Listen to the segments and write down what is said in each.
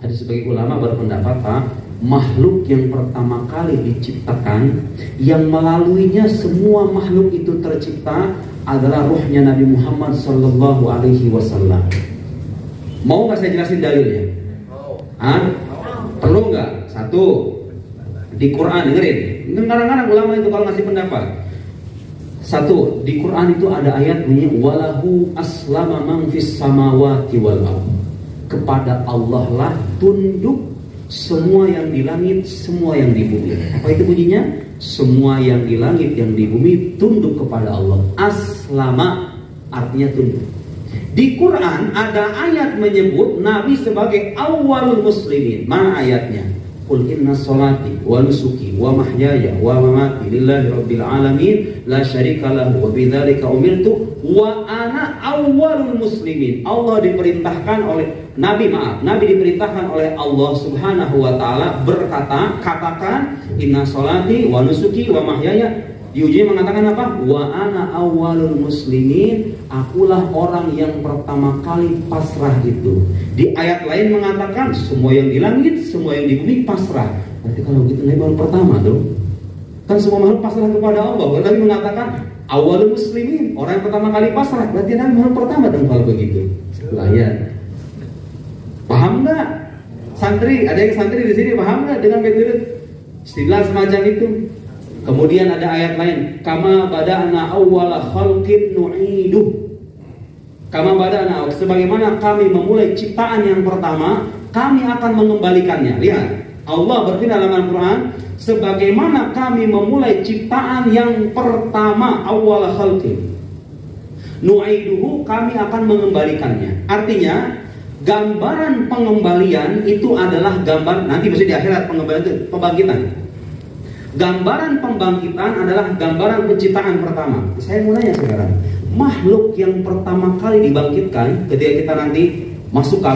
Ada sebagai ulama berpendapat, Pak, makhluk yang pertama kali diciptakan, yang melaluinya semua makhluk itu tercipta, adalah ruhnya Nabi Muhammad Sallallahu Alaihi Wasallam. Mau nggak saya jelasin dalilnya? Perlu nggak? Satu, di Quran, dengerin. Kadang-kadang ulama itu kalau ngasih pendapat. Satu, di Quran itu ada ayat bunyi walahu aslama man fis samawati wal ardh. Kepada Allah lah tunduk semua yang di langit, semua yang di bumi. Apa itu bunyinya? Semua yang di langit, yang di bumi tunduk kepada Allah. Aslama artinya tunduk. Di Quran ada ayat menyebut Nabi sebagai awwalul muslimin. Mana ayatnya? Qul inna sholati wa nusuki wa mahyaya wa mamati lillahi rabbil alamin la syarika lahu wa bidzalika umirtu wa ana awwalul muslimin. Allah diperintahkan oleh Nabi diperintahkan oleh Allah Subhanahu wa taala berkata, katakan inna sholati wa nusuki wa mahyaya. Diuji mengatakan apa? Wa ana awwalul muslimin, akulah orang yang pertama kali pasrah itu. Di ayat lain mengatakan semua yang di langit, semua yang di bumi pasrah. Berarti kalau gitu Nabi baru pertama tuh. Kan semua makhluk pasrah kepada Allah. Nabi mengatakan awwalul muslimin, orang yang pertama kali pasrah. Berarti Nabi baru pertama dong kalau begitu. Ayat. Paham nggak? Santri, ada yang santri di sini paham nggak dengan metode istilah semacam itu? Kemudian ada ayat lain, kama bada'na awwala khalqin nu'iduh. Kama bada'na, sebagaimana kami memulai ciptaan yang pertama, kami akan mengembalikannya. Lihat, Allah berfirman dalam Al-Quran, sebagaimana kami memulai ciptaan yang pertama, awwala khalqin nu'iduhu, kami akan mengembalikannya. Artinya, gambaran pengembalian itu adalah gambar, nanti mesti di akhirat pengembalian itu pembangkitan. Gambaran pembangkitan adalah gambaran penciptaan pertama. Saya mau nanya sekarang, makhluk yang pertama kali dibangkitkan ketika kita nanti masuk ke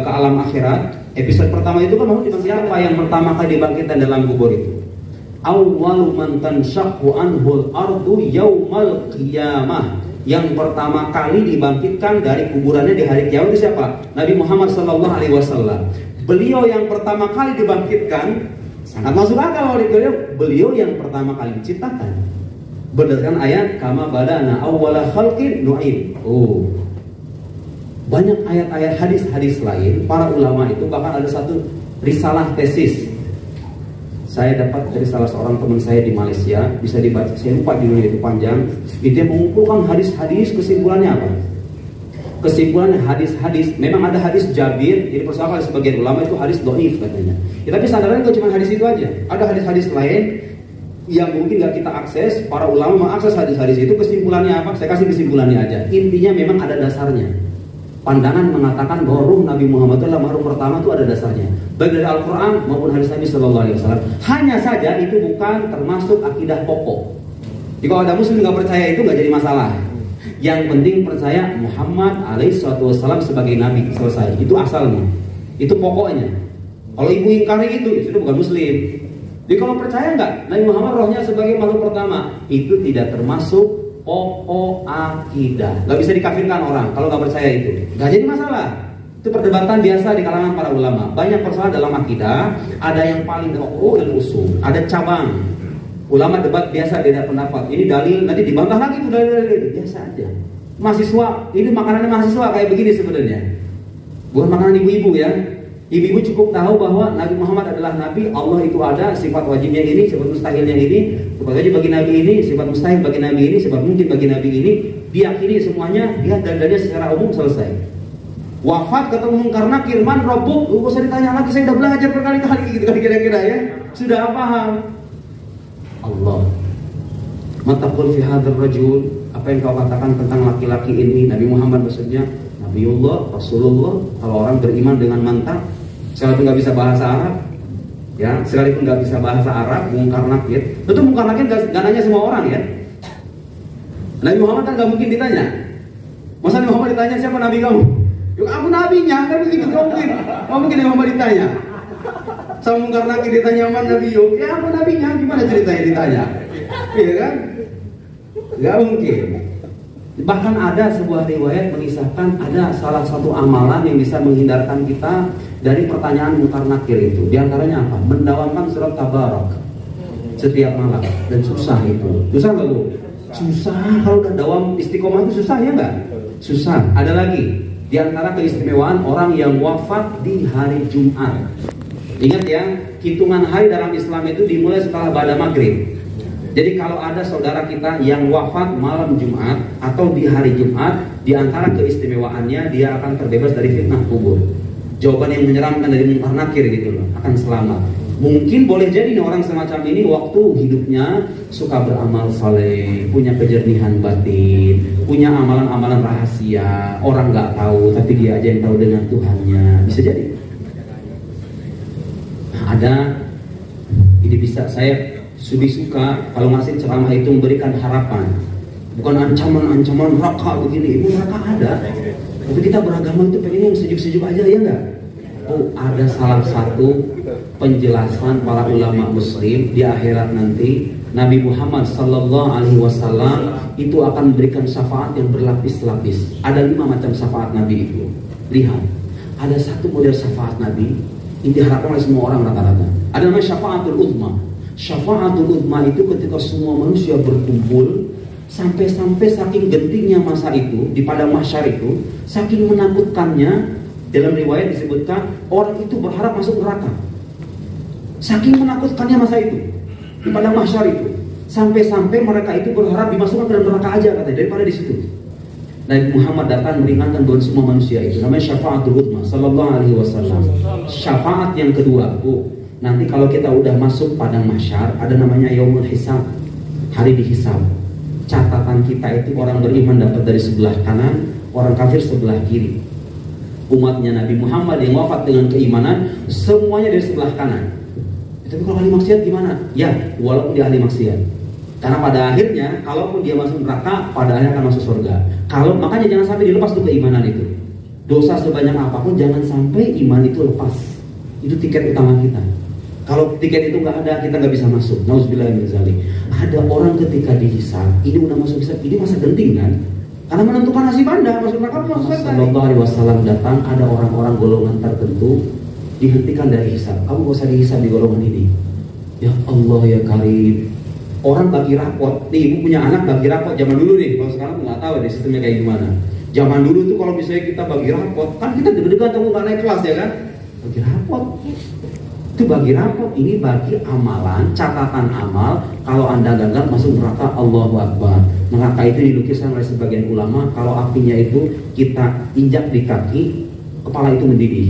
alam akhirat, episode pertama itu kan makhluk siapa yang pertama kali dibangkitkan dalam kubur itu? Awwalu man tanshaqqu anhul ardu yaumal qiyamah. Yang pertama kali dibangkitkan dari kuburannya di hari kiamat itu siapa? Nabi Muhammad SAW. Beliau yang pertama kali dibangkitkan, sangat masuk akal oleh beliau yang pertama kali diciptakan. Berdasarkan ayat kama badana awwala khalqin nu'id. Banyak ayat-ayat hadis-hadis lain, para ulama itu bahkan ada satu risalah tesis. Saya dapat dari salah seorang teman saya di Malaysia, bisa dibaca, saya lupa judulnya itu panjang. Dia mengumpulkan hadis-hadis, kesimpulannya apa? Kesimpulan hadis-hadis, memang ada hadis Jabir, jadi persoalan sebagian ulama itu hadis dhaif katanya. Ya, tapi sandarannya cuma hadis itu aja. Ada hadis-hadis lain yang mungkin nggak kita akses, para ulama mengakses hadis-hadis itu. Kesimpulannya apa? Saya kasih kesimpulannya aja. Intinya memang ada dasarnya. Pandangan mengatakan bahwa ruh Nabi Muhammad itu adalah makhluk pertama, itu ada dasarnya, baik dari Al-Quran maupun hadis Nabi Sallallahu Alaihi Wasallam. Hanya saja itu bukan termasuk akidah pokok. Jadi kalau ada muslim nggak percaya itu nggak jadi masalah. Yang penting percaya Muhammad alaihissalam sebagai nabi, selesai. Itu asalnya, itu pokoknya. Kalau ibu ingkari itu bukan muslim. Jadi kalau percaya nggak Nabi Muhammad rohnya sebagai makhluk pertama, itu tidak termasuk pokok akidah. Nggak bisa dikafirkan orang kalau nggak percaya itu. Nggak jadi masalah. Itu perdebatan biasa di kalangan para ulama. Banyak persoalan dalam akidah, ada yang paling pokok dan usul, ada cabang. Ulama debat biasa, beda pendapat. Ini dalil, nanti dibantah lagi itu dalil biasa aja. Mahasiswa, ini makanannya mahasiswa kayak begini sebenarnya. Bukan makanan ibu-ibu ya. Ibu-ibu cukup tahu bahwa Nabi Muhammad adalah Nabi, Allah itu ada, sifat wajibnya ini, sifat mustahilnya ini, sifat wajib bagi Nabi ini, sifat mustahil bagi Nabi ini, sifat mungkin bagi Nabi ini, diyakini semuanya, lihat dalilnya secara umum, selesai. Wafat ketemu Munkar Nakir, man Rabbuk, gak usah ditanya lagi, saya udah belajar berkali-kali gitu kan kira-kira ya, sudah paham. Allah. Mataqul fi hadzal rajul, apa yang kau katakan tentang laki-laki ini? Nabi Muhammad maksudnya Nabiullah, Rasulullah. Kalau orang beriman dengan mantap, sekalipun nggak bisa bahasa Arab, ya, sekalipun nggak bisa bahasa Arab, Munkar Nakir. Tentu Munkar Nakir nggak nanya semua orang ya. Nabi Muhammad kan nggak mungkin ditanya. Masa Nabi Muhammad ditanya siapa nabi kamu? Yuk, aku nabinya, kan begitu nggak mungkin. Nggak mungkin Nabi Muhammad ditanya. Sama Munkar Nakir ditanya sama Nabi Yuk, ya aku nabinya, gimana ceritanya ditanya? Iya kan? Nggak mungkin. Bahkan ada sebuah riwayat mengisahkan ada salah satu amalan yang bisa menghindarkan kita dari pertanyaan mungkar nakir itu. Di antaranya apa? Mendawamkan surat Tabarak setiap malam. Dan susah itu. Susah nggak Bu? Susah. Kalau udah dawam istiqomah itu susah ya nggak? Susah. Ada lagi. Di antara keistimewaan orang yang wafat di hari Jumat. Ingat ya, hitungan hari dalam Islam itu dimulai setelah ba'da maghrib. Jadi kalau ada saudara kita yang wafat malam Jumat atau di hari Jumat, di antara keistimewaannya dia akan terbebas dari fitnah kubur. Jawaban yang menyeramkan dari mungkar nakir gitu loh, akan selamat. Mungkin boleh jadi nih orang semacam ini waktu hidupnya suka beramal saleh, punya kejernihan batin, punya amalan-amalan rahasia, orang nggak tahu tapi dia aja yang tahu dengan Tuhannya, bisa jadi. Nah, ada, ini bisa saya suka kalau ngasih ceramah itu memberikan harapan, bukan ancaman-ancaman neraka begini. Ibu neraka ada, tapi kita beragama itu pengen yang sejuk-sejuk aja ya enggak? Oh, ada salah satu penjelasan para ulama muslim di akhirat nanti Nabi Muhammad sallallahu alaihi wasallam itu akan memberikan syafaat yang berlapis-lapis. Ada 5 macam syafaat Nabi itu. Lihat, ada satu model syafaat Nabi yang diharapkan oleh semua orang rata-rata. Ada namanya syafaatul uzma. Syafaatul uzma itu ketika semua manusia berkumpul, sampai-sampai saking gentingnya masa itu di padang mahsyar itu, saking menakutkannya, dalam riwayat disebutkan orang itu berharap masuk neraka. Saking menakutkannya masa itu di padang mahsyar itu, sampai-sampai mereka itu berharap dimasukkan ke dalam neraka aja katanya daripada di situ. Nabi Muhammad datang meringankan buat semua manusia itu. Namanya syafaatul uzma sallallahu alaihi wasallam. Syafaat yang kedua, nanti kalau kita udah masuk padang mahsyar, ada namanya yaumul hisab, hari dihisab. Catatan kita itu orang beriman dapat dari sebelah kanan, orang kafir sebelah kiri. Umatnya Nabi Muhammad yang wafat dengan keimanan semuanya dari sebelah kanan. Tapi kalau ahli maksiat gimana? Ya, walaupun dia ahli maksiat, karena pada akhirnya kalaupun dia masuk neraka, pada akhirnya akan masuk surga. Makanya jangan sampai dilepas tuh keimanan itu. Dosa sebanyak apapun jangan sampai iman itu lepas. Itu tiket utama kita. Kalau tiket itu nggak ada, kita nggak bisa masuk. Nauzubillah min dzalik. Ada orang ketika dihisab, ini udah masuk hisab, ini masa genting kan? Karena menentukan nasib Anda, masuk neraka atau masuk surga. Sallallahu alaihi wasallam datang, ada orang-orang golongan tertentu dihentikan dari hisab. Kamu gak usah dihisab di golongan ini. Ya Allah ya Karim. Orang bagi rapot. Nih, ibu punya anak bagi rapot zaman dulu nih. Kalau sekarang nggak tahu deh sistemnya kayak gimana. Zaman dulu tuh kalau misalnya kita bagi rapot, kan kita deg-degan tahu nggak naik kelas ya kan? Bagi rapot. Itu bagi rapot, ini bagi amalan, catatan amal. Kalau Anda gagal masuk neraka, Allahu Akbar. Neraka itu dilukiskan oleh sebagian ulama, kalau apinya itu kita injak di kaki, kepala itu mendidih.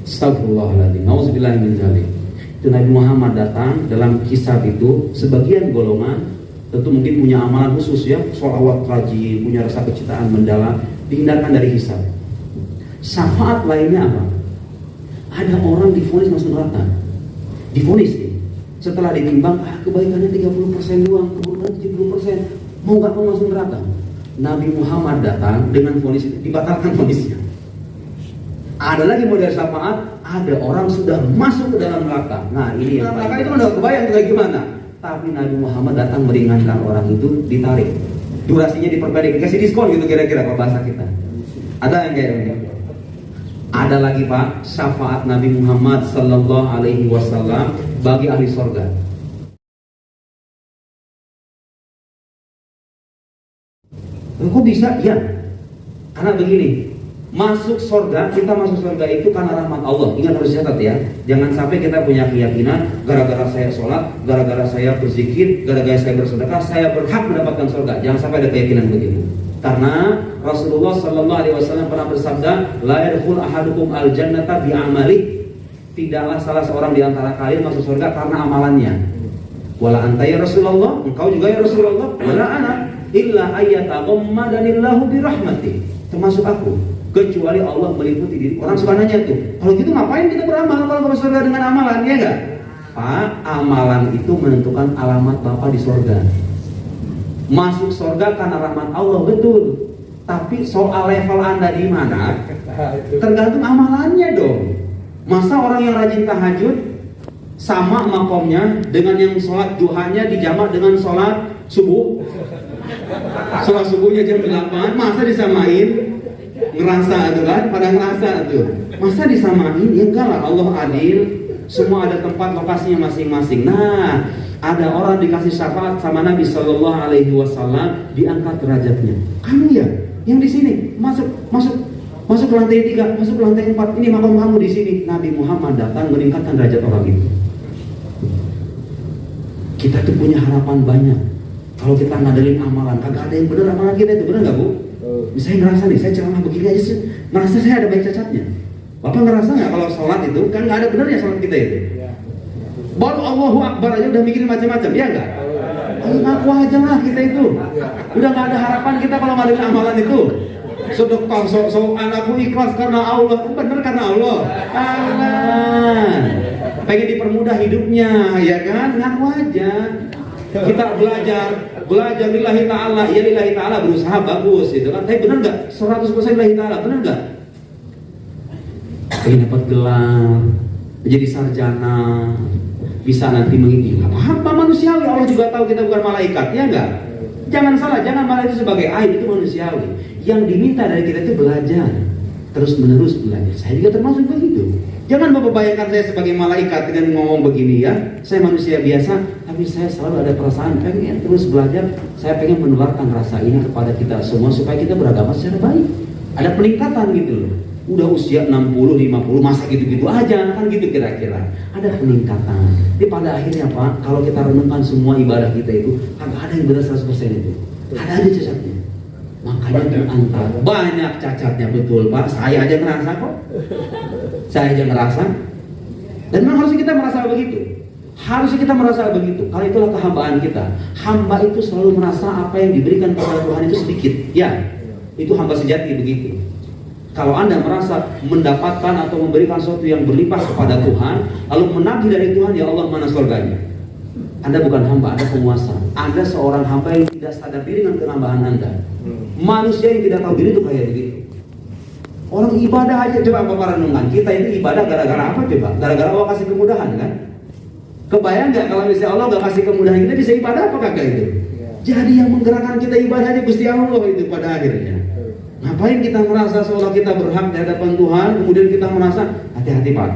Astagfirullahaladzim. Nauzubillah min dzalik. Itu Nabi Muhammad datang dalam kisah itu, sebagian golongan tentu mungkin punya amalan khusus ya, sholawat rajin, punya rasa kecintaan mendalam, dihindarkan dari hisab. Syafaat lainnya apa? Ada orang divonis masuk neraka. Divonis nih. Setelah ditimbang, kebaikannya 30% doang, keburukan 70%. Mau nggak mau masuk neraka? Nabi Muhammad datang dengan vonis itu, dibatalkan vonisnya. Ada lagi model syafaat, ada orang sudah masuk ke dalam neraka. Nah ini yang neraka itu udah kebayang kayak gimana. Tapi Nabi Muhammad datang meringankan orang itu, ditarik. Durasinya diperpendek, dikasih diskon gitu kira-kira kalau bahasa kita. Ada yang kayak gini? Ada lagi Pak, syafaat Nabi Muhammad sallallahu alaihi wasallam bagi ahli surga. Kok bisa? Ya, karena begini. Masuk surga, kita masuk surga itu karena rahmat Allah. Ingat, harus catat ya. Jangan sampai kita punya keyakinan gara-gara saya sholat, gara-gara saya berzikir, gara-gara saya bersedekah, saya berhak mendapatkan surga. Jangan sampai ada keyakinan begitu. Karena Rasulullah sallallahu alaihi wasallam pernah bersabda, la yadkhul ahadukum al-jannata bi amali. Tidaklah salah seorang di antara kalian masuk surga karena amalannya. Wala anta ya Rasulullah, engkau juga ya Rasulullah. Wala ana illa ayyataghammadanillahu bi rahmati. Termasuk aku. Kecuali Allah meliputi diri. Orang suka nanya tuh, kalau gitu ngapain kita beramal kalau masuk surga dengan amalan, ya enggak? Pak, amalan itu menentukan alamat Bapak di surga. Masuk surga karena rahmat Allah, betul. Tapi soal level Anda di mana, tergantung amalannya dong. Masa orang yang rajin tahajud sama makomnya dengan yang sholat duhanya dijamak dengan sholat subuh? Sholat subuhnya jam 8, masa disamain? Ngerasa itu kan, pada ngerasa tuh. Masa disamain? Ya enggak lah, Allah adil. Semua ada tempat lokasinya masing-masing. Nah, ada orang dikasih syafaat sama Nabi Shallallahu Alaihi Wasallam, diangkat derajatnya. Kamu ya, yang di sini masuk ke lantai 3, masuk ke lantai 4. Ini makam kamu di sini. Nabi Muhammad datang meningkatkan derajat orang itu. Kita tuh punya harapan banyak. Kalau kita ngadelin amalan, kagak ada yang benar amalan kita itu, benar nggak Bu? Misalnya ngerasa nih, saya ceramah begini aja sih, ngerasa saya ada baik cacatnya. Bapak ngerasa nggak kalau sholat itu kan nggak ada benernya sholat kita itu? Baru Allahu Akbar aja udah mikirin macam-macam, ya nggak? Ayo ngaku aja lah kita itu. Udah nggak ada harapan kita kalau ngadelin amalan itu. Sedekah, soal aku ikhlas karena Allah, bener karena Allah. Pengen dipermudah hidupnya, ya kan? Ngaku aja. Kita belajar lillahi ta'ala, ya lillahi ta'ala, berusaha bagus gitu kan. Tapi bener nggak? 100% lillahi ta'ala, bener nggak? Pengen dapat gelar, menjadi sarjana, bisa nanti mengikuti apa manusiawi. Allah juga tahu kita bukan malaikat, ya enggak? Jangan salah, jangan malah itu sebagai aib, itu manusiawi. Yang diminta dari kita itu belajar, terus menerus belajar. Saya juga termasuk begitu. Jangan Bapak bayangkan saya sebagai malaikat dengan ngomong begini ya. Saya manusia biasa, tapi saya selalu ada perasaan pengen terus belajar. Saya pengen menularkan rasa ini kepada kita semua supaya kita beragama secara baik. Ada peningkatan gitu loh. Udah usia 60, 50, masa gitu-gitu aja kan gitu kira-kira. Ada peningkatan. Jadi pada akhirnya Pak, kalau kita renungkan semua ibadah kita itu, kagak ada yang benar 100% itu. Ada aja cacatnya. Makanya diantara banyak cacatnya, betul Pak. Saya aja ngerasa kok. Saya aja ngerasa. Dan memang harusnya kita merasa begitu. Harusnya kita merasa begitu. Kalau itulah kehambaan kita. Hamba itu selalu merasa apa yang diberikan kepada Tuhan itu sedikit. Ya, itu hamba sejati begitu. Kalau Anda merasa mendapatkan atau memberikan sesuatu yang berlimpah kepada Tuhan, lalu menagih dari Tuhan, ya Allah mana surganya? Anda bukan hamba, Anda penguasa. Anda seorang hamba yang tidak sadar diri dengan kehambahan Anda. Manusia yang tidak tahu diri itu kayak begitu. Orang ibadah aja, coba Bapak renungan. Kita itu ibadah gara-gara apa coba? Gara-gara Allah kasih kemudahan kan? Kebayang nggak kalau misalnya Allah nggak kasih kemudahan, kita bisa ibadah apa kagak itu? Jadi yang menggerakkan kita ibadahnya Gusti Allah itu pada akhirnya. Ngapain kita merasa seolah kita berhak di hadapan Tuhan, kemudian kita merasa hati-hati Pak.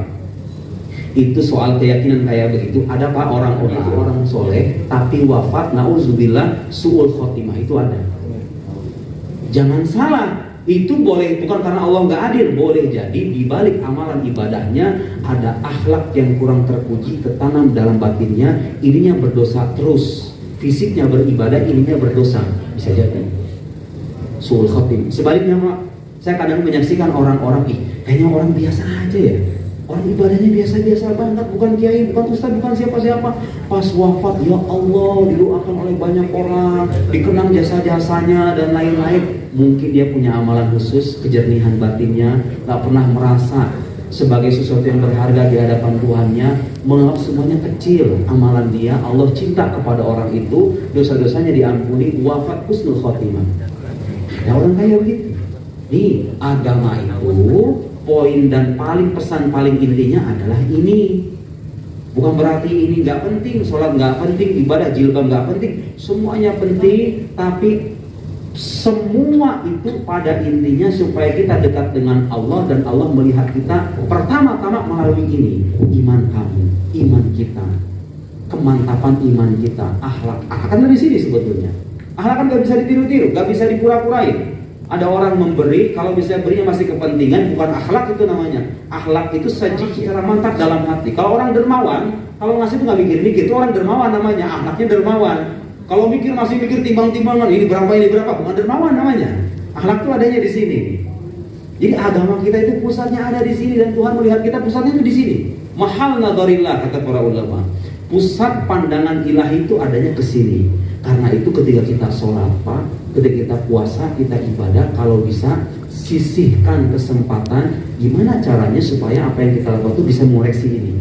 Itu soal keyakinan kayak begitu. Ada Pak orang soleh tapi wafat nauzubillah suul khotimah, itu ada. Jangan salah, itu boleh bukan karena Allah nggak adil, boleh jadi di balik amalan ibadahnya ada akhlak yang kurang terpuji tertanam dalam batinnya, ininya berdosa terus. Fisiknya beribadah, ininya berdosa, bisa jadi. Suul khotim. Sebaliknya Pak, saya kadang menyaksikan orang-orang kayaknya orang biasa aja ya. Orang ibadahnya biasa-biasa banget, bukan kiai, bukan ustaz, bukan siapa-siapa. Pas wafat, ya Allah, didoakan oleh banyak orang, dikenang jasa-jasanya dan lain-lain. Mungkin dia punya amalan khusus, kejernihan batinnya, gak pernah merasa sebagai sesuatu yang berharga di hadapan Tuhannya, menganggap semuanya kecil amalan dia. Allah cinta kepada orang itu, dosa-dosanya diampuni, wafat husnul khotimah. Ada orang kayak begitu. Nih, agama itu poin dan pesan paling intinya adalah ini. Bukan berarti ini nggak penting, sholat nggak penting, ibadah jilbab nggak penting, semuanya penting. Tapi semua itu pada intinya supaya kita dekat dengan Allah dan Allah melihat kita pertama-tama melalui ini, iman kamu, iman kita, kemantapan iman kita, akhlak. Akan dari sini sebetulnya. Akhlak kan gak bisa ditiru-tiru, gak bisa dipura-purain. Ada orang memberi, kalau bisa berinya masih kepentingan, bukan akhlak itu namanya. Akhlak itu saji secara mantap dalam hati. Kalau orang dermawan, kalau ngasih itu gak mikir-mikir, itu orang dermawan namanya, akhlaknya dermawan. Kalau mikir masih mikir timbang-timbangan, ini berapa, bukan dermawan namanya. Akhlak itu adanya di sini. Jadi agama kita itu pusatnya ada di sini dan Tuhan melihat kita pusatnya itu di sini. Mahal nadharillah kata para ulama. Pusat pandangan ilahi itu adanya ke sini. Karena itu ketika kita sholat Pak, ketika kita puasa, kita ibadah, kalau bisa sisihkan kesempatan gimana caranya supaya apa yang kita lakukan itu bisa mengoreksi ini,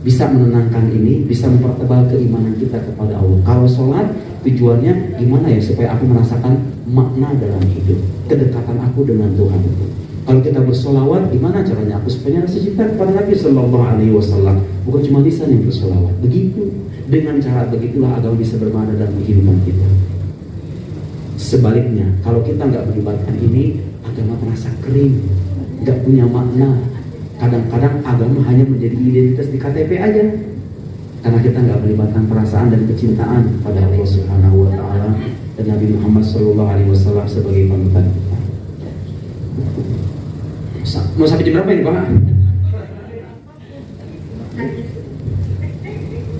bisa menenangkan ini, bisa mempertebal keimanan kita kepada Allah. Kalau sholat tujuannya gimana ya supaya aku merasakan makna dalam hidup, kedekatan aku dengan Tuhan itu. Kalau kita bersolawat, gimana caranya aku supaya rasa cinta kepada Nabi Sallallahu Alaihi Wasallam, bukan cuma lisan yang bersolawat. Begitu, dengan cara begitulah agama bisa bermakna dalam kehidupan kita. Sebaliknya, kalau kita nggak melibatkan ini, agama terasa kering, nggak punya makna. Kadang-kadang agama hanya menjadi identitas di KTP aja, karena kita nggak melibatkan perasaan dan kecintaan pada Allah Subhanahu Wa Taala dan Nabi Muhammad SAW sebagai panutan kita. Mau sampai jam berapa ini Pak?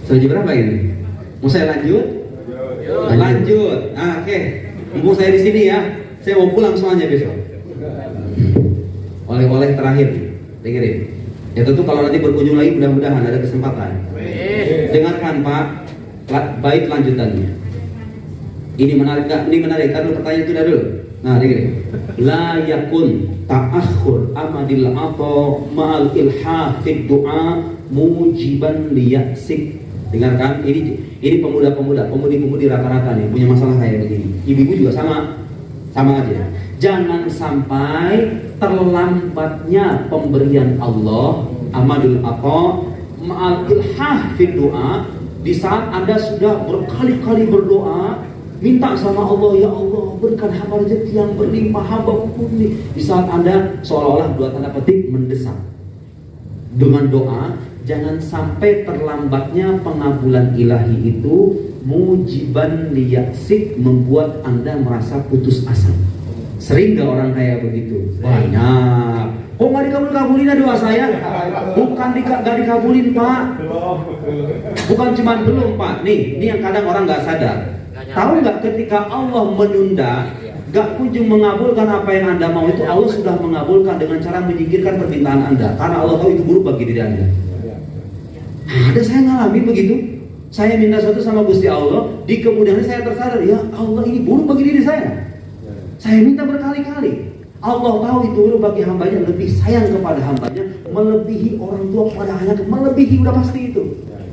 Sampai jam berapa ini? Mau saya lanjut? Lanjut. Nah, oke. Mumpung saya di sini ya, saya mau pulang semuanya besok. Oleh-oleh terakhir, dengerin. Ya tentu kalau nanti berkunjung lagi mudah-mudahan ada kesempatan. Dengarkan Pak, baik lanjutannya. Ini menarik nggak? Ini menarik. Kan pertanyaan itu dulu. Nah, dengerin. La yakun ta'akhur amadil atau ma'al ilha fid du'a mujiban liyaksik. Dengarkan, ini pemuda-pemuda, pemudi-pemudi rata-rata nih punya masalah kayak begini. Ibu-ibu juga sama aja. Jangan sampai terlambatnya pemberian Allah amadul atau ma'al ilhah fid doa. Di saat Anda sudah berkali-kali berdoa minta sama Allah, ya Allah berikan hamba rezeki yang berlimpah, hamba ini. Di saat Anda seolah-olah dua tanda petik mendesak dengan doa, jangan sampai terlambatnya pengabulan ilahi itu mujiban liyaksik, membuat Anda merasa putus asa. Sering gak orang kayak begitu? Banyak. Kok gak dikabulin doa saya? Bukan gak dikabulin Pak. Bukan cuma belum Pak. Nih yang kadang orang gak sadar. Tahu gak ketika Allah menunda, gak kunjung mengabulkan apa yang Anda mau, itu Allah sudah mengabulkan dengan cara menyingkirkan permintaan Anda. Karena Allah tahu itu buruk bagi diri Anda. Ada saya ngalami begitu. Saya minta sesuatu sama Gusti Allah, di kemudian saya tersadar, ya Allah ini buruk bagi diri saya. Saya minta berkali-kali. Allah tahu itu buruk bagi hambanya, lebih sayang kepada hambanya, melebihi orang tua kepada anaknya, melebihi, udah pasti itu.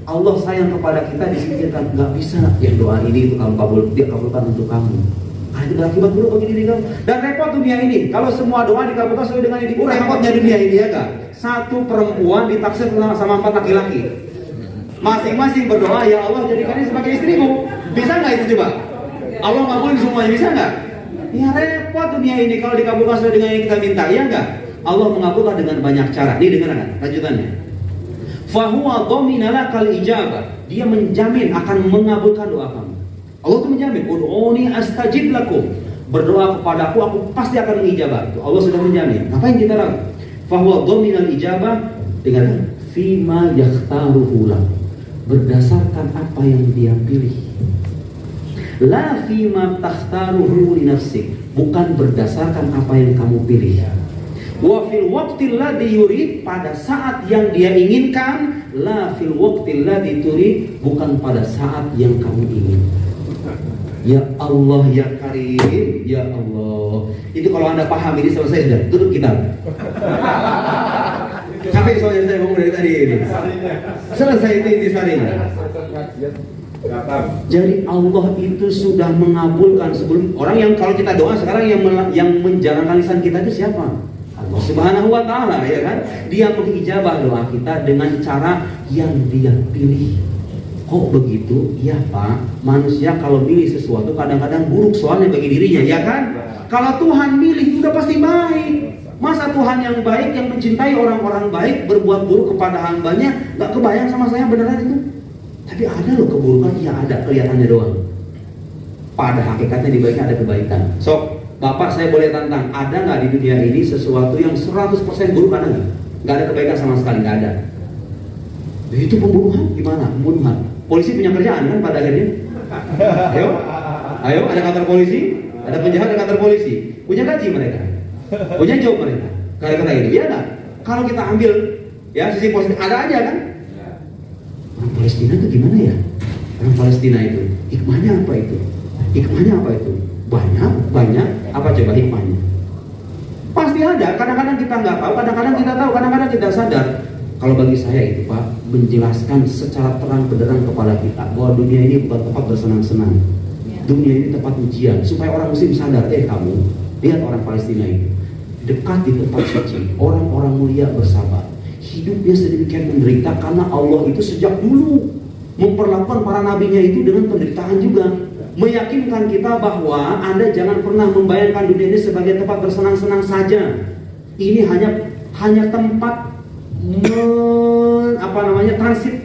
Allah sayang kepada kita, disingkirkan, nggak bisa. Yang doa ini itu kamu dia kabulkan untuk kamu. Itu berakibat buruk bagi diri kamu. Dan repot dunia ini. Kalau semua doa dikabulkan sesuai dengan ini, repotnya dunia ini ya kan? Satu perempuan ditaksir sama 4 laki-laki. Masing-masing berdoa, ya Allah jadikan ini sebagai istrimu. Bisa nggak itu coba? Allah ngabulin semuanya, bisa nggak? Ya repot dunia ini kalau dikabulkan sesuai dengan yang kita minta, ya nggak? Allah mengabulkan dengan banyak cara. Ini dengarkan lanjutannya. Fahuwa dhaminala kal ijabah. Dia menjamin akan mengabulkan doa kamu. Allah itu menjamin, ud'uni astajib lakum. Berdoa kepadaku, aku pasti akan mengijabah. Itu Allah sudah menjamin. Ngapain kita ragu? Fahuwa dhaminal ijabah, dengarkan, fima yakhtaruhu lahu. Berdasarkan apa yang dia pilih. La fima takhtaruhu li nafsik, bukan berdasarkan apa yang kamu pilih. Wa fil waqtil ladzi yurid, pada saat yang dia inginkan. La fil waqtil ladzi turid, bukan pada saat yang kamu ingin. Ya Allah ya Karim, ya Allah. Itu kalau Anda paham ini selesai sudah. Tutup kitab. Sampai soalnya saya ngomong dari tadi ini. Selesai itu intisarinya. Jadi Allah itu sudah mengabulkan sebelum orang yang kalau kita doa sekarang yang menjalankan lisan kita itu siapa? Allah Subhanahu Wa Taala, ya kan? Dia mengijabah doa kita dengan cara yang dia pilih. Kok begitu? Ya Pak, manusia kalau milih sesuatu kadang-kadang buruk soalnya bagi dirinya, ya kan? Kalau Tuhan milih udah pasti baik. Masa Tuhan yang baik, yang mencintai orang-orang baik, berbuat buruk kepada hambanya, gak kebayang sama saya beneran itu? Tapi ada loh keburukan, ya ada, kelihatannya doang. Pada hakikatnya di baliknya ada kebaikan. So, Bapak saya boleh tantang, ada gak di dunia ini sesuatu yang 100% buruk, ada gak? Gak ada kebaikan sama sekali, gak ada. Itu pembunuhan, gimana? Pembunuhan. Polisi punya kerjaan kan pada akhirnya. Ayo, ada kantor polisi, ada penjahat di kantor polisi, punya gaji mereka, punya job mereka. Kata-kata ini, ya nggak? Kalau kita ambil ya sisi positif, ada aja kan? Orang Palestina itu gimana ya? Orang Palestina itu, hikmahnya apa itu? Hikmahnya apa itu? Banyak. Apa coba hikmahnya? Pasti ada. Kadang-kadang kita nggak tahu, kadang-kadang kita tahu, kadang-kadang kita sadar. Kalau bagi saya itu Pak, menjelaskan secara terang benderang kepada kita bahwa dunia ini bukan tempat bersenang-senang. Dunia ini tempat ujian, supaya orang muslim sadar, kamu lihat orang Palestina itu dekat di tempat suci, orang-orang mulia bersabar, hidupnya sedemikian menderita karena Allah itu sejak dulu memperlakukan para nabinya itu dengan penderitaan juga. meyakinkan kita bahwa Anda jangan pernah membayangkan dunia ini sebagai tempat bersenang-senang saja. Ini hanya tempat transit.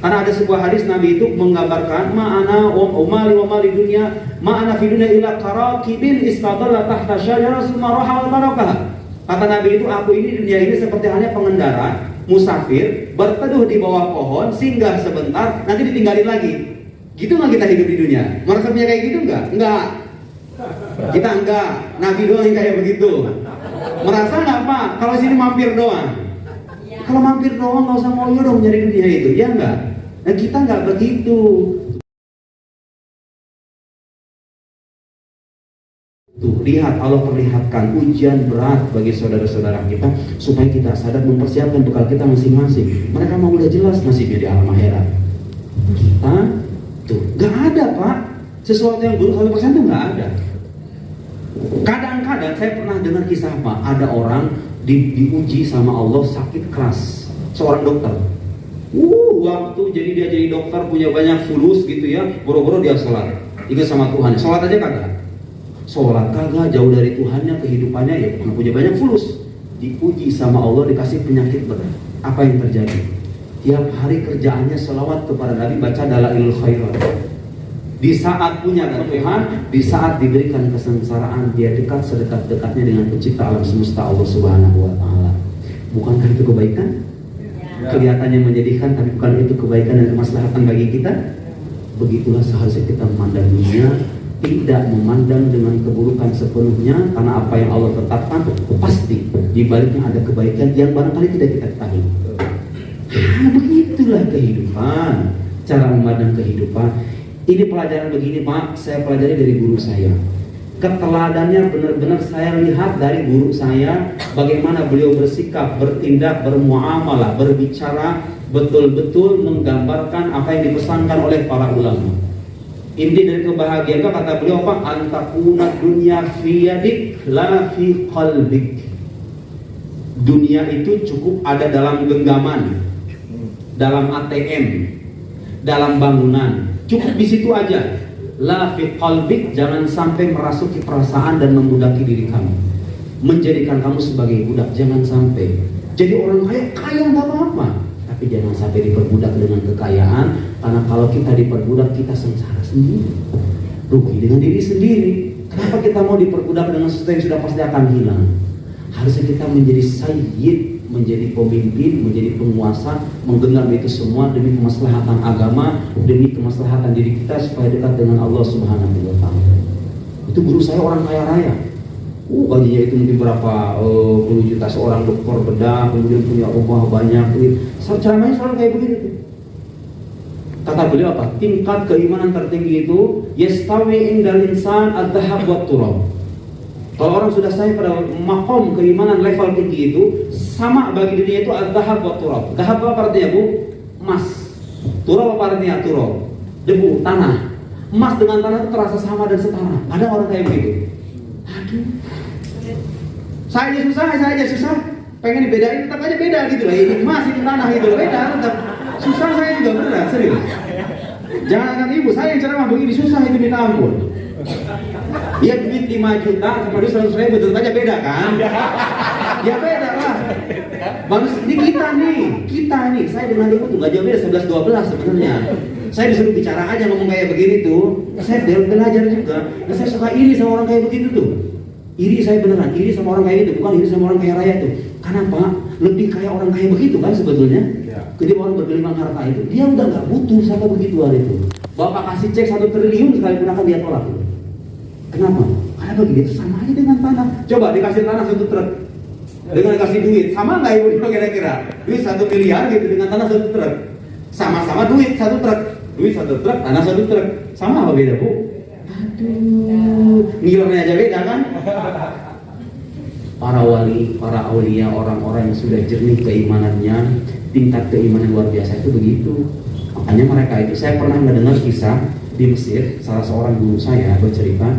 Karena ada sebuah hadis Nabi itu menggambarkan ma'ana wa mali dunia ma'ana fi dunya ila karakibin istadalla tahta syajarah summa raha wa barakaha. Kata Nabi itu, aku ini dunia ini seperti halnya pengendara musafir berteduh di bawah pohon, singgah sebentar, nanti ditinggalin lagi. Gitu nggak kita hidup di dunia? Merasa punya kayak gitu nggak? Enggak. Kita enggak. Nabi doang yang kayak begitu. Merasa nggak Pak? Kalau sini mampir doang. Kalau mampir doang nggak usah mau dong nyari dunia itu, ya enggak? Nah kita nggak begitu. Tuh, lihat Allah perlihatkan ujian berat bagi saudara-saudara kita supaya kita sadar mempersiapkan bekal kita masing-masing. Mereka mau udah jelas nasibnya di alam akhirat. Kita tuh nggak ada Pak, sesuatu yang buruk 100% tuh nggak ada. Kadang-kadang saya pernah dengar kisah Pak, ada orang diuji sama Allah sakit keras, seorang dokter. Waktu dia jadi dokter punya banyak fulus gitu ya, boro-boro dia sholat, ingat sama Tuhan, sholat aja kagak. Sholat kagak, jauh dari Tuhannya, kehidupannya ya punya banyak fulus. Diuji sama Allah, dikasih penyakit berat. Apa yang terjadi? Tiap hari kerjaannya selawat kepada Nabi, baca dalailul khairat. Di saat punya Tuhan, di saat diberikan kesengsaraan, dia dekat sedekat-dekatnya dengan pencipta alam semesta Allah Subhanahu wa Ta'ala. Bukankah itu kebaikan? Kelihatannya menyedihkan, tapi bukan itu kebaikan dan kemaslahatan bagi kita? Begitulah seharusnya kita memandang dunia, tidak memandang dengan keburukan sepenuhnya, karena apa yang Allah tetapkan pasti di baliknya ada kebaikan yang barangkali tidak kita ketahui. Begitulah kehidupan, cara memandang kehidupan. Ini pelajaran begini Pak, saya pelajari dari guru saya. Keteladannya benar-benar saya lihat dari guru saya, bagaimana beliau bersikap, bertindak, bermuamalah, berbicara, betul-betul menggambarkan apa yang dipesankan oleh para ulama. Inti dari kebahagiaan itu kata beliau apa? Antakuna dunya fi yadik la fi qalbik. Dunia itu cukup ada dalam genggaman, dalam ATM, dalam bangunan. Cukup di situ aja. La fi qalbik, jangan sampai merasuki perasaan dan membudaki diri kamu, menjadikan kamu sebagai budak. Jangan sampai. Jadi orang kaya nggak apa-apa, tapi jangan sampai diperbudak dengan kekayaan. Karena kalau kita diperbudak, kita sengsara sendiri, rugi dengan diri sendiri. Kenapa kita mau diperbudak dengan sesuatu yang sudah pasti akan hilang? Harusnya kita menjadi sayyid, menjadi pemimpin, menjadi penguasa, menggenggam itu semua demi kemaslahatan agama, demi kemaslahatan diri kita supaya dekat dengan Allah Subhanahu wa Ta'ala. Itu guru saya orang kaya raya. Gajinya itu mungkin berapa puluh juta, seorang dokter bedah, kemudian punya rumah banyak. Ceramahnya selalu kayak begitu. Kata beliau apa? Tingkat keimanan tertinggi itu yastawi indal insan ad-dhahab wat turab. Kalau orang sudah sampai pada makom keimanan level tinggi itu, sama bagi dirinya itu ad-dhahab wat turab. Dhahab apa artinya Bu? Emas. Turab apa artinya? Turab, debu, tanah. Emas dengan tanah itu terasa sama dan setara. Ada orang kayak begitu. Aduh, saya aja susah. Pengen dibedain, tetap aja beda gitu lah. Ini emas, ini tanah gitu lah. Beda tetap. Susah saya juga beneran, serius. Jangan ibu, saya yang ceramah begini susah itu minta ampun. Ya duit 5 juta sama duit 100 ribu tentu aja beda kan? Ya beda lah. Bagus, ini kita nih. Saya dengan ibu tuh gak jauh beda 11-12 sebenarnya. Saya disuruh bicara aja ngomong kayak begini tuh. Saya belajar juga. Nah, saya suka iri sama orang kayak begitu tuh. Iri saya beneran, iri sama orang kayak gitu, bukan iri sama orang kaya raya tuh. Kenapa? Lebih kayak orang kaya begitu kan sebetulnya. Jadi orang bergelimang harta itu, dia udah nggak butuh sama begituan itu. Bapak kasih cek 1 triliun sekalipun akan dia tolak. Kenapa? Karena begitu sama aja dengan tanah. Coba dikasih tanah 1 truk, dengan dikasih duit, sama nggak ibu kira-kira? Duit 1 miliar gitu dengan tanah 1 truk, sama-sama duit 1 truk, tanah 1 truk, sama apa beda Bu? Aduh, nilainya aja beda kan? Para wali, para aulia, orang-orang yang sudah jernih keimanannya, tingkat keimanan luar biasa itu begitu. Makanya mereka itu, saya pernah mendengar kisah di Mesir, salah seorang guru saya bercerita,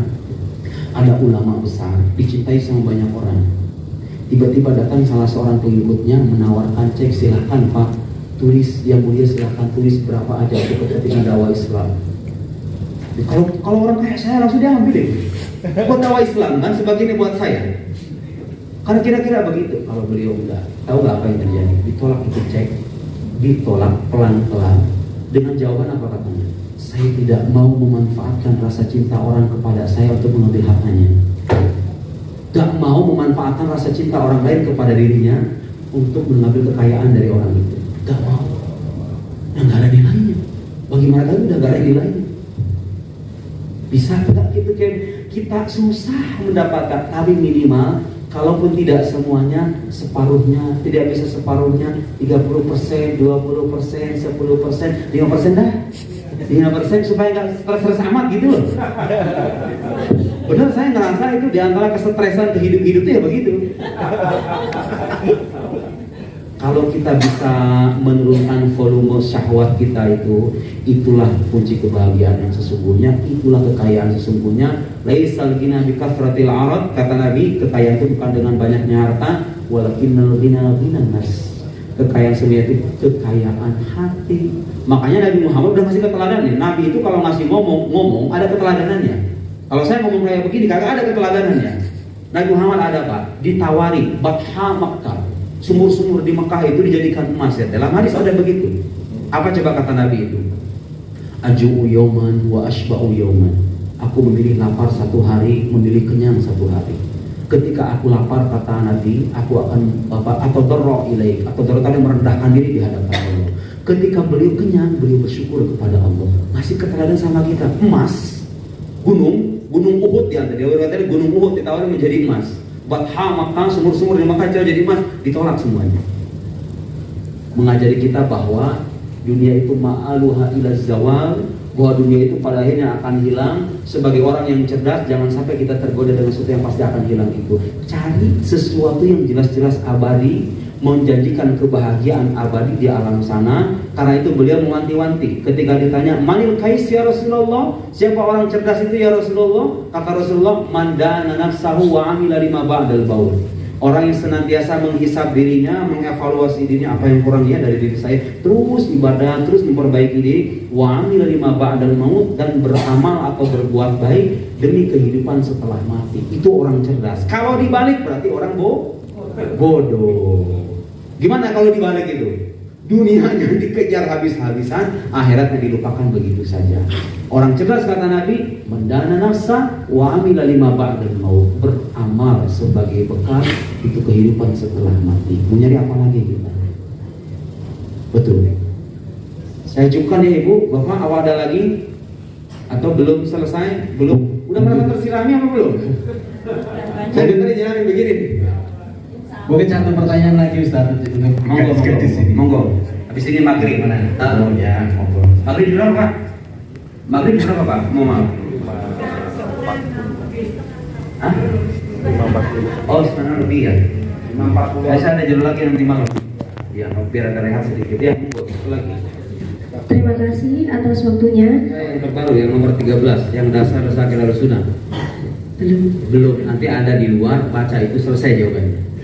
ada ulama besar, dicintai sama banyak orang. Tiba-tiba datang salah seorang pengikutnya menawarkan cek, silahkan Pak, tulis yang mulia silahkan tulis berapa aja untuk kepentingan dakwah Islam. Kalau orang kayak saya langsung diambil deh. Buat dakwah Islam kan sebagainya buat saya. Karena kira-kira begitu. Kalau beliau enggak, tahu nggak apa yang terjadi? Ditolak itu cek, ditolak pelan-pelan. Dengan jawaban apa katanya? Saya tidak mau memanfaatkan rasa cinta orang kepada saya untuk mengambil haknya. Gak mau memanfaatkan rasa cinta orang lain kepada dirinya untuk mengambil kekayaan dari orang itu. Gak mau. Dan gak ada nilainya. Bagi mereka itu udah gak ada nilainya. Bisa tidak gitu kan? Kita susah mendapatkan, tapi minimal kalaupun tidak semuanya, separuhnya, tidak bisa separuhnya, 30%, 20%, 10%, 5% dah. 5% supaya nggak stres-stres amat gitu loh. Benar, saya ngerasa itu diantara kesetresan hidup itu ya begitu. Kalau kita bisa menurunkan volume syahwat kita itu, itulah kunci kebahagiaan yang sesungguhnya, itulah kekayaan sesungguhnya. Laisal ghina bi kathratil arad, kata Nabi, kekayaan itu bukan dengan banyaknya harta, walakinnal ghina ghinan nas. Kekayaan sebenarnya itu kekayaan hati. Makanya Nabi Muhammad udah ngasih keteladanan. Nabi itu kalau ngasih ngomong ada keteladanannya. Kalau saya ngomong kayak begini kagak ada keteladanannya. Nabi Muhammad ada apa? Ditawari Batha Makkah. Sumur-sumur di Mekah itu dijadikan emas ya. Dalam hadis ada begitu. Apa coba kata Nabi itu? Aju'u yauman wa ashba'u yauman. Aku memilih lapar satu hari, memilih kenyang satu hari. Ketika aku lapar, kata Nabi, aku akan atau darra ilaik, atau darra tadi merendahkan diri di hadapan Allah. Ketika beliau kenyang, beliau bersyukur kepada Allah. Ngasih keteladanan sama kita. Emas, gunung Uhud ya, tadi gunung Uhud ditawarin menjadi emas. Batha Makkah, sumur-sumur di Makkah jadi emas, ditolak semuanya. Mengajari kita bahwa dunia itu ma'aluha ila zawal, bahwa dunia itu pada akhirnya akan hilang. Sebagai orang yang cerdas, jangan sampai kita tergoda dengan sesuatu yang pasti akan hilang itu. Cari sesuatu yang jelas-jelas abadi, menjanjikan kebahagiaan abadi di alam sana. Karena itu beliau mewanti-wanti ketika ditanya, manil kais ya Rasulullah, siapa orang cerdas itu ya Rasulullah? Kata Rasulullah, mandana nafsahu wa amila lima ba'dal baul. Orang yang senantiasa menghisab dirinya, mengevaluasi dirinya, apa yang kurang ya dari diri saya, terus ibadah, terus memperbaiki diri, wa amila lima ba'dal maut, dan beramal atau berbuat baik demi kehidupan setelah mati. Itu orang cerdas. Kalau dibalik berarti orang bodoh. Gimana kalau dibalik itu? Dunianya dikejar habis-habisan, akhiratnya dilupakan begitu saja. Orang cerdas kata Nabi, mendana nafsa wa amila lima ba'dal maut, beramal sebagai bekal itu kehidupan setelah mati. Mau nyari apa lagi kita? Betul. Saya cukupkan ya Ibu, Bapak, awal ada lagi? Atau belum selesai? Belum? Udah merasa tersirami apa belum? Saya dengar jangan begini. Mungkin satu pertanyaan lagi Ustaz. Monggo. Habis ini maghrib mana? Oh ya, monggo. Maghrib berapa Pak? Maghrib berapa Pak? Mau maaf. Hah? 5.40. Oh, setengah lebih ya. 5.40. Biasa ada jadwal lagi nanti malam. Ya, biar ada rehat sedikit ya. Monggo, satu lagi. Terima kasih atas waktunya. Yang terbaru yang nomor 13, yang dasar-dasar harus sunnah. Belum. Nanti ada di luar, baca itu selesai jawabannya.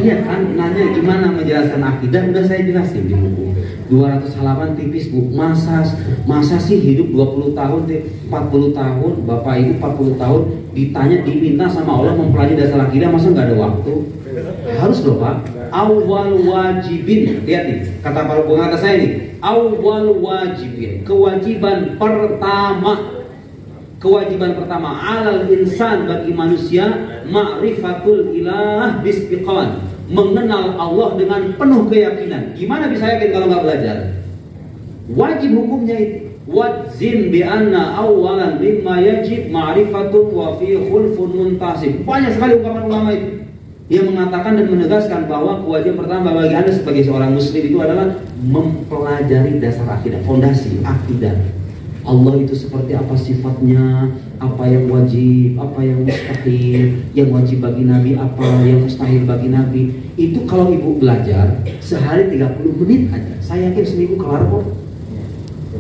Iya kan, nanya gimana menjelaskan akidah, udah saya jelasin di buku 200 halaman tipis Bu. Masa sih hidup 20 tahun 40 tahun, Bapak Ibu 40 tahun ditanya, diminta sama Allah mempelajari dasar akidah, masa nggak ada waktu? Harus loh Pak. Awal wajibin, lihat nih kata para pengatas saya nih, awal wajibin, kewajiban pertama alal insan, bagi manusia, ma'rifatul ilah bistiqan, mengenal Allah dengan penuh keyakinan. Gimana bisa yakin kalau nggak belajar? Wajib hukumnya itu wajzim bi anna awalan mimma yajib ma'rifatun wa fi khulfun muntasib. Banyak sekali ungkapan ulama itu yang mengatakan dan menegaskan bahwa kewajiban pertama bagi Anda sebagai seorang muslim itu adalah mempelajari dasar akidah, fondasi akidah. Allah itu seperti apa sifatnya, apa yang wajib, apa yang mustahil, yang wajib bagi Nabi, apa yang mustahil bagi Nabi. Itu kalau Ibu belajar sehari 30 menit aja, saya yakin seminggu kelar kok.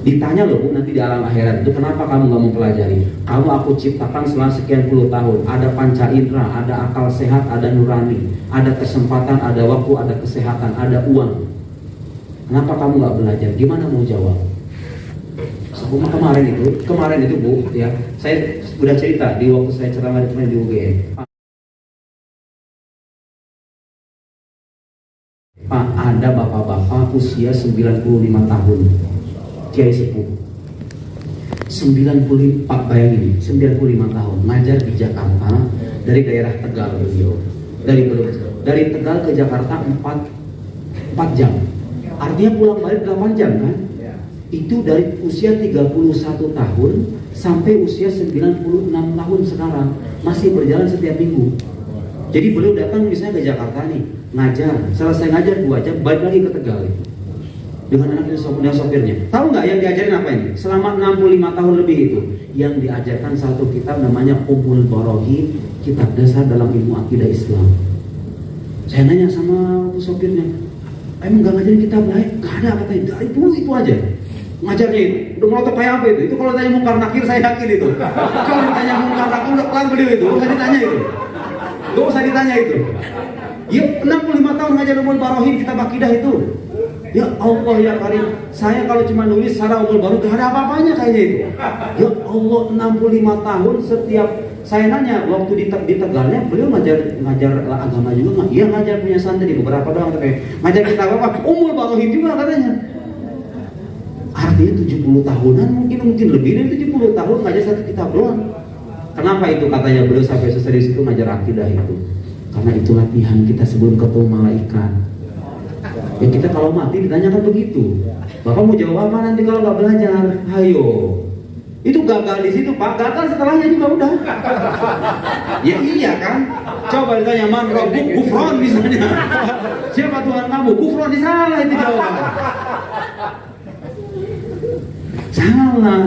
Ditanya loh Bu, nanti di alam akhirat itu kenapa kamu gak mempelajari? Kamu aku ciptakan selama sekian puluh tahun, ada panca indera, ada akal sehat, ada nurani, ada kesempatan, ada waktu, ada kesehatan, ada uang. Kenapa kamu gak belajar? Gimana mau jawab? Kemarin itu Bu, ya, saya sudah cerita di waktu saya ceramah di UGM. Pak, ada bapak-bapak usia 95 tahun, kiai sepuh. 94, bayangin, 95 tahun, ngajar di Jakarta dari daerah Tegal beliau. Dari Tegal ke Jakarta 4 jam. Artinya pulang balik 8 jam kan? Itu dari usia 31 tahun sampai usia 96 tahun sekarang, masih berjalan setiap minggu. Jadi beliau datang misalnya ke Jakarta nih, ngajar, selesai ngajar 2 jam, balik lagi ke Tegal dengan anaknya dan sopirnya. Tahu nggak yang diajarin apa ini? Selama 65 tahun lebih itu, yang diajarkan satu kitab namanya Ummul Barahin, kitab dasar dalam ilmu akidah Islam. Saya nanya sama sopirnya, emang nggak ngajarin kitab lain? Nggak ada, katanya, dari dulu itu aja ngajarnya itu. Udah melotot kayak apa itu? Itu kalau tanya Munkar Nakir saya yakin itu. Kalau ditanya Munkar Nakir udah pelan beliau itu, nggak usah ditanya itu. Nggak usah ditanya itu. Ya 65 tahun ngajar Ummul Barahin kitab akidah itu. Ya Allah ya Karim, saya kalau cuma nulis secara Ummul Barahin gak ada apa-apanya kayaknya itu. Ya Allah, 65 tahun setiap saya nanya waktu di Tegalnya beliau ngajar agama juga nggak? Iya ngajar, punya santri beberapa doang, tapi ngajar kitab apa? Ummul Barahin juga katanya. Artinya 70 tahunan, mungkin lebih dari 70 tahun ngajar satu kitab doang. Kenapa itu katanya beliau sampai seserius itu ngajar akidah itu? Karena itu latihan kita sebelum ketemu malaikat. Ya kita kalau mati ditanyakan begitu. Bapak mau jawab apa nanti kalau nggak belajar? Hayo. Itu gagal di situ Pak, gagal setelahnya juga udah. Ya iya kan? Coba ditanya man rabbuk, kufron misalnya. Siapa Tuhan kamu? Kufron, salah itu jawabannya. Salah.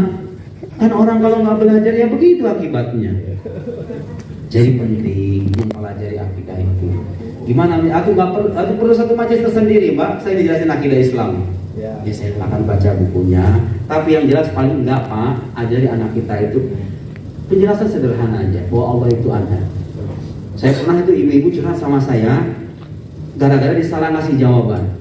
Kan orang kalau nggak belajar ya begitu akibatnya. Jadi penting mempelajari akidah itu. Gimana? Aku perlu satu majelis tersendiri, Pak. Saya dijelasin akidah Islam. Ya saya akan baca bukunya. Tapi yang jelas paling enggak Pak, ajari anak kita itu penjelasan sederhana aja bahwa Allah itu ada. Saya pernah itu ibu-ibu curhat sama saya, gara-gara disalah ngasih jawaban.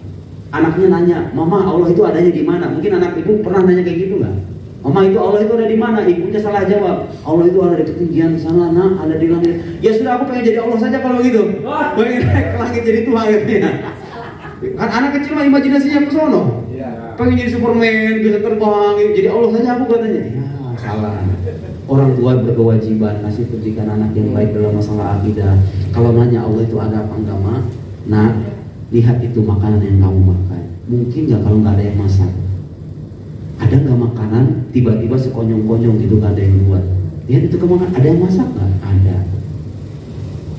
Anaknya nanya, Mama Allah itu adanya di mana? Mungkin anak ibu pernah nanya kayak gitu nggak? Mama itu Allah itu ada di mana? Ibunya salah jawab. Allah itu ada di ketinggian sana, nak, ada di langit. Ya sudah, aku pengen jadi Allah saja kalau begitu. Pengen naik ke langit jadi Tuhan akhirnya. Kan anak kecil mah imajinasinya ke sono. Pengen jadi Superman, bisa terbang, jadi Allah saja aku katanya. Ya, salah. Orang tua berkewajiban ngasih pendidikan anak yang baik dalam masalah akidah. Kalau nanya Allah itu ada apa enggak, Ma? Nah, lihat itu makanan yang kamu makan. Mungkin nggak kalau nggak ada yang masak? Ada nggak makanan tiba-tiba sekonyong-konyong gitu nggak ada yang buat? Lihat itu kemana? Ada yang masak nggak? Ada.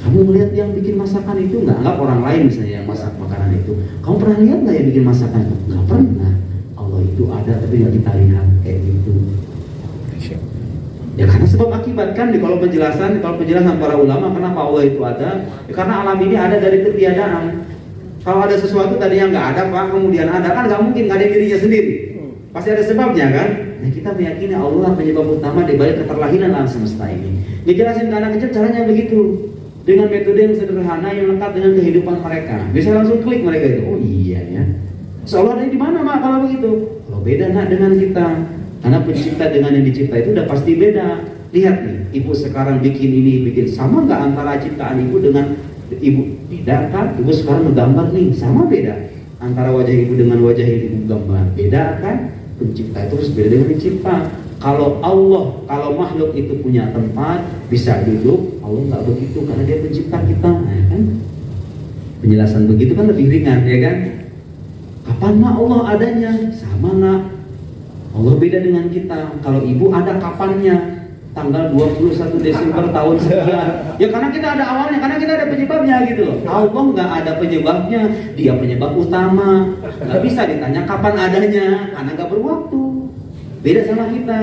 Kamu melihat yang bikin masakan itu nggak? Anggap orang lain misalnya yang masak makanan itu. Kamu pernah lihat nggak yang bikin masakan itu? Nggak pernah. Allah itu ada tapi nggak kita lihat kayak gitu. Ya karena sebab akibat kan kalau penjelasan para ulama kenapa Allah itu ada? Ya, karena alam ini ada dari ketiadaan. Kalau ada sesuatu tadinya nggak ada Pak, kemudian ada kan nggak mungkin nggak ada dirinya sendiri. Pasti ada sebabnya kan? Nah kita meyakini Allah penyebab utama di balik keterlairan alam semesta ini. Dijelasin ke anak kecil caranya begitu. Dengan metode yang sederhana yang lekat dengan kehidupan mereka. Bisa langsung klik mereka itu. Oh iya ya. Seolah ada di mana Mak kalau begitu? Kalau beda nak dengan kita. Karena pencipta dengan yang dicipta itu udah pasti beda. Lihat nih, ibu sekarang bikin ini, bikin sama nggak antara ciptaan ibu dengan ibu? Tidak kan? Ibu sekarang menggambar nih, sama beda? Antara wajah ibu dengan wajah yang ibu gambar, beda kan? Pencipta itu harus beda dengan pencipta. Kalau Allah, kalau makhluk itu punya tempat, bisa duduk, Allah nggak begitu karena dia pencipta kita, nah, kan? Penjelasan begitu kan lebih ringan, ya kan? Kapan nak Allah adanya? Sama nak. Allah beda dengan kita. Kalau ibu ada kapannya? Tanggal 21 Desember tahun sekian. Ya karena kita ada awalnya, karena kita ada penyebabnya gitu loh. Allah nggak ada penyebabnya, dia penyebab utama. Nggak bisa ditanya kapan adanya, karena nggak berwaktu. Beda sama kita.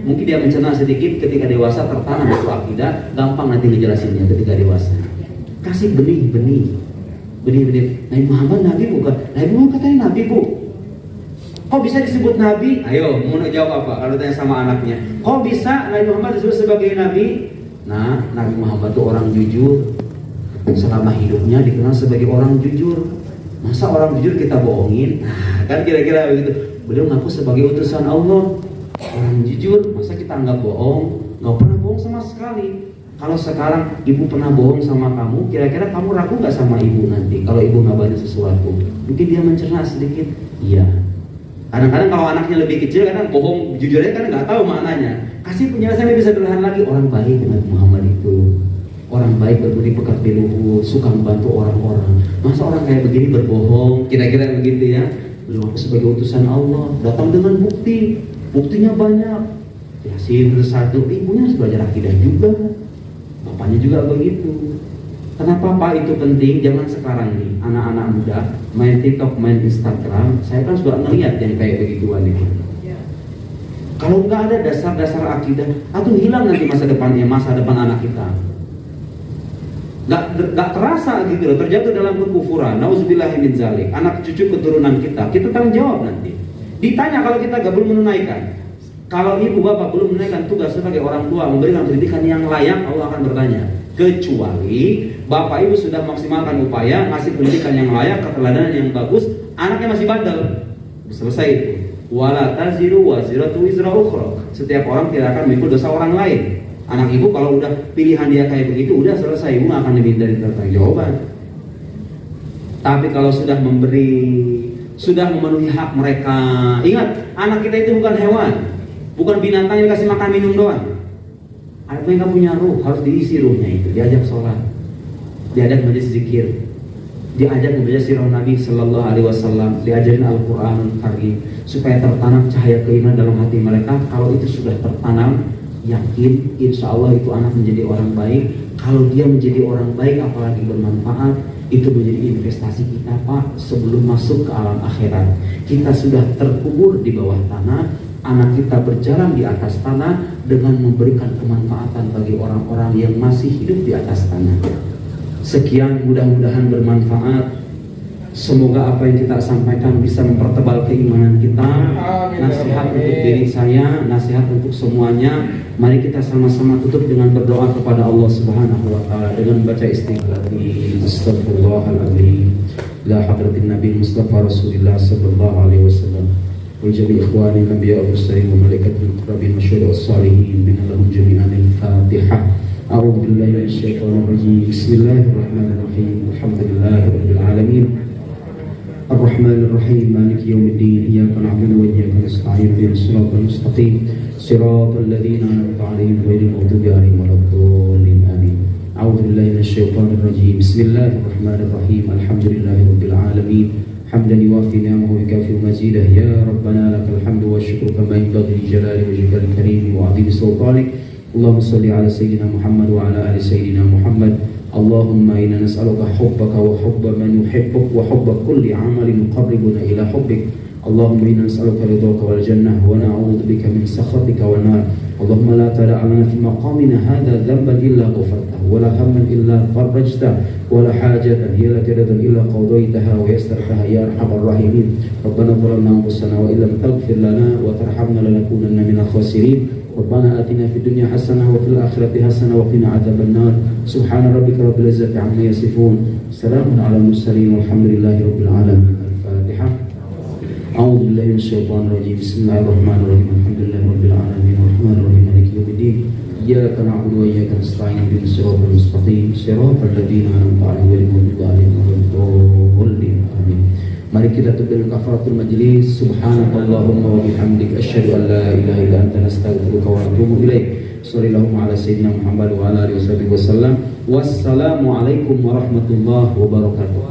Mungkin dia mencerna sedikit ketika dewasa tertanam itu akidah, gampang nanti ngejelasinnya ketika dewasa. Kasih benih-benih. Nabi Muhammad Nabi bukan? Nabi Muhammad katanya Nabi bu. Kok bisa disebut Nabi? Ayo, mau jawab apa? Kalau tanya sama anaknya. Kok bisa Nabi Muhammad disebut sebagai Nabi? Nah, Nabi Muhammad itu orang jujur. Selama hidupnya dikenal sebagai orang jujur. Masa orang jujur kita bohongin? Nah, kan kira-kira begitu. Beliau ngaku sebagai utusan Allah. Orang jujur, masa kita anggap bohong? Nggak pernah bohong sama sekali. Kalau sekarang ibu pernah bohong sama kamu, kira-kira kamu ragu nggak sama ibu nanti? Kalau ibu ngabarin sesuatu, mungkin dia mencerna sedikit. Iya. Kadang-kadang kalau anaknya lebih kecil, kadang bohong jujurnya kan nggak tahu maknanya. Kasih penjelasan yang bisa sederhana lagi. Orang baik Nabi Muhammad itu, orang baik, berbudi pekerti luhur, suka membantu orang-orang. Masa orang kayak begini berbohong? Kira-kira begitu ya. Belum, aku sebagai utusan Allah datang dengan bukti. Buktinya banyak. Yasin satu, ibunya harus belajar akidah juga. Bapaknya juga begitu. Kenapa Pak itu penting? Zaman sekarang nih, anak-anak muda main TikTok, main Instagram, saya kan suka ngeliat yang kayak begituan itu. Kalau nggak ada dasar-dasar akidah, atau hilang nanti masa depannya, masa depan anak kita. Nggak terasa gitu loh, terjatuh dalam kekufuran. Nauzubillahi min dzalik. Anak cucu keturunan kita tanggung jawab nanti. Ditanya kalau kita nggak belum menunaikan. Kalau ibu bapak belum menunaikan tugas sebagai orang tua memberikan pendidikan yang layak, Allah akan bertanya. Kecuali bapak ibu sudah maksimalkan upaya ngasih pendidikan yang layak, keteladanan yang bagus, anaknya masih bandel. Selesai itu. Wala taziru waziratu wizra ukhra. Setiap orang tidak akan memikul dosa orang lain. Anak ibu kalau udah pilihan dia kayak begitu, udah selesai, ibu gak akan diminta pertanggungjawaban. Tapi kalau sudah memberi, sudah memenuhi hak mereka, ingat, anak kita itu bukan hewan, bukan binatang yang dikasih makan minum doang. Mereka punya ruh, harus diisi ruhnya itu. Diajak sholat, diajak majlis zikir, diajak membaca sirah Nabi Sallallahu Alaihi Wasallam, diajarin Al-Quran Karim, supaya tertanam cahaya keimanan dalam hati mereka. Kalau itu sudah tertanam, yakin, insya Allah itu anak menjadi orang baik. Kalau dia menjadi orang baik, apalagi bermanfaat, itu menjadi investasi kita Pak. Sebelum masuk ke alam akhirat, kita sudah terkubur di bawah tanah, anak kita berjalan di atas tanah dengan memberikan kemanfaatan bagi orang-orang yang masih hidup di atas tanah. Sekian, mudah-mudahan bermanfaat. Semoga apa yang kita sampaikan bisa mempertebal keimanan kita. Nasihat untuk diri saya, nasihat untuk semuanya. Mari kita sama-sama tutup dengan berdoa kepada Allah Subhanahu wa taala dengan membaca istighfar. Astaghfirullahaladzim. La hadratin Nabi Mustafa Rasulullah sallallahu alaihi wasallam. Wa jami ikhwani nabiyyi wa mursalin wa malaikatil muqarrabin wa syuhada was-salihin min lahum jami'an al-Fatihah. A'udzu billahi minasy syaithanir rajim. Bismillahirrahmanirrahim. Alhamdulillahirabbil alamin. Ar-Rahmanir Rahim. Maliki yaumiddin. Iyyaka na'budu wa iyyaka nasta'in. Ihdinas siratal mustaqim. Siratal ladzina an'amta 'alaihim ghairil maghdubi 'alaihim waladdallin. Amin. A'udzu billahi minasy syaithanir rajim. Bismillahirrahmanir rahim. Alhamdulillahirabbil alamin. Hamdan yuwafi ni'amahu wa yukafi'u mazidah. Ya Rabbana lakal hamdu wa syukru kama yanbaghi li jalali wajhikal karim wa 'azimi sultanik. Allahumma shalli 'ala sayyidina Muhammad wa 'ala ali sayyidina Muhammad. Allahumma inna nas'aluka hubbaka wa hubba man yuhibbuk wa hubba kulli 'amalin muqarribuna ila hubbik. Allahumma inna nas'aluka ridhaka wal jannah wa na'udzu bika min sakhatika wan nar. Allahumma la tad'a lana fi maqamina hadha dhanban illa ghafartahu wa la hamman illa farajtahu wa la hajatan hiya laka ridan illa qadaytaha wa yassartaha ya arhamar rahimin. Rabbana zalamna anfusana wa illam taghfir lana wa tarhamna lanakunanna minal khasirin. Rabbana atina fid dunya hasanah wa fil akhirati hasanah wa qina adzaban nar. Subhana rabbika rabbil izzati amma yasifun. Salamun alal mursalin walhamdulillahi rabbil alamin. Al-Fatihah. A'udzu billahi minasy syaithanir rajim. Bismillahirrahmanirrahim. Alhamdulillahi rabbil alamin. Arrahmanir rahim. Maliki yaumiddin. Iyyaka na'budu wa iyyaka nasta'in. Ihdinas siratal mustaqim. Siratal ladzina an'amta 'alaihim ghairil maghdubi 'alaihim waladdallin. Amin. Mari kita tutup dengan kafaratul majlis. Subhanakallahumma wa bihamdik asyhadu an la ilaha illa anta nastaghfiruka wa natubu ilaik. Shallallahu ala sayyidina Muhammad wa ala alihi wasallam. Wassalamu alaikum warahmatullahi wabarakatuh.